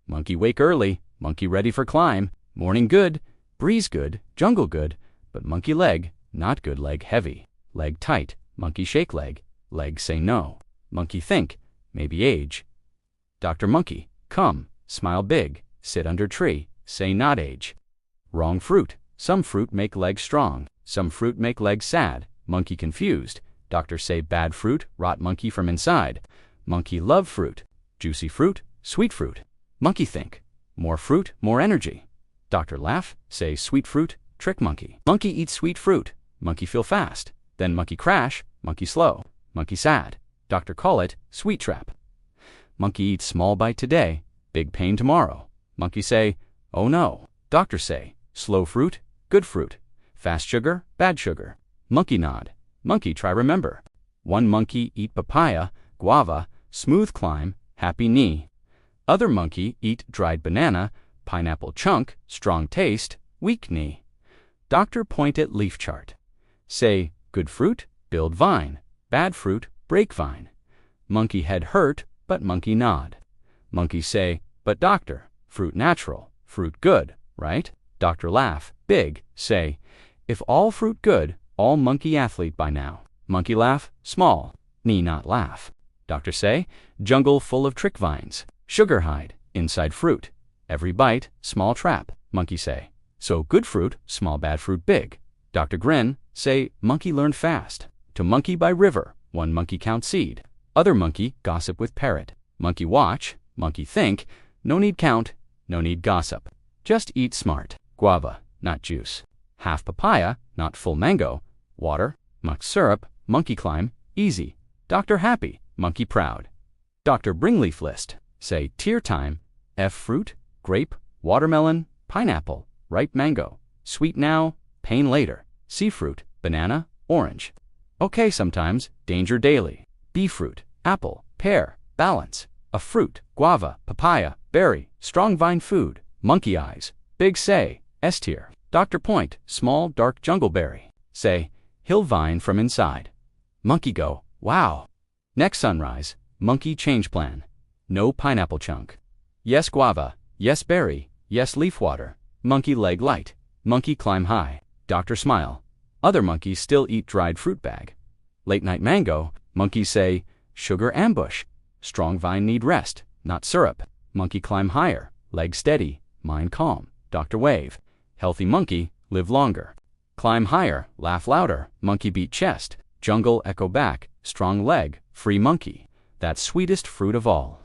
Monkey wake early, monkey ready for climb. Morning good, breeze good, jungle good, but monkey leg, not good leg heavy. Leg tight, monkey shake leg, leg say no. Monkey think, maybe age. Dr. Monkey, come, smile big, sit under tree, say not age. Wrong fruit, some fruit make leg strong, some fruit make leg sad. Monkey confused, doctor say bad fruit, rot monkey from inside. Monkey love fruit, juicy fruit, sweet fruit. Monkey think, more fruit, more energy. Doctor laugh, say sweet fruit, trick monkey. Monkey eat sweet fruit, monkey feel fast. Then monkey crash, monkey slow, monkey sad. Doctor call it sweet trap. Monkey eat small bite today, big pain tomorrow. Monkey say, oh no. Doctor say, slow fruit, good fruit. Fast sugar, bad sugar. Monkey nod. Monkey try remember. One monkey eat papaya, guava, smooth climb, happy knee. Other monkey eat dried banana, pineapple chunk, strong taste, weak knee. Doctor point at leaf chart. Say, good fruit, build vine. Bad fruit, break vine. Monkey head hurt, but monkey nod. Monkey say, but doctor, fruit natural, fruit good, right? Doctor laugh, big, say, if all fruit good, all monkey athlete by now. Monkey laugh, small, knee not laugh. Doctor say, jungle full of trick vines, sugar hide, inside fruit. Every bite, small trap, monkey say. So good fruit, small bad fruit big. Doctor grin, say, monkey learn fast. To monkey by river, one monkey count seed. Other monkey gossip with parrot. Monkey watch, monkey think, no need count, no need gossip. Just eat smart. Guava, not juice. Half papaya, not full mango. Water, muck syrup, monkey climb, easy. Doctor happy, monkey proud. Doctor bring leaf list. Say tear time, F fruit, grape, watermelon, pineapple, ripe mango. Sweet now, pain later. C fruit, banana, orange. Okay sometimes, danger daily. B fruit, apple, pear, balance. A fruit, guava, papaya, berry, strong vine food. Monkey eyes, big say, S tier. Doctor point, small dark jungle berry. Say, hill vine from inside. Monkey go, wow. Next sunrise, monkey change plan. No pineapple chunk. Yes guava, yes berry, yes leaf water. Monkey leg light, monkey climb high. Doctor smile. Other monkeys still eat dried fruit bag. Late night mango, monkeys say, sugar ambush. Strong vine need rest, not syrup. Monkey climb higher, leg steady, mind calm. Doctor wave. Healthy monkey, live longer. Climb higher, laugh louder, monkey beat chest. Jungle echo back, strong leg, free monkey. That sweetest fruit of all.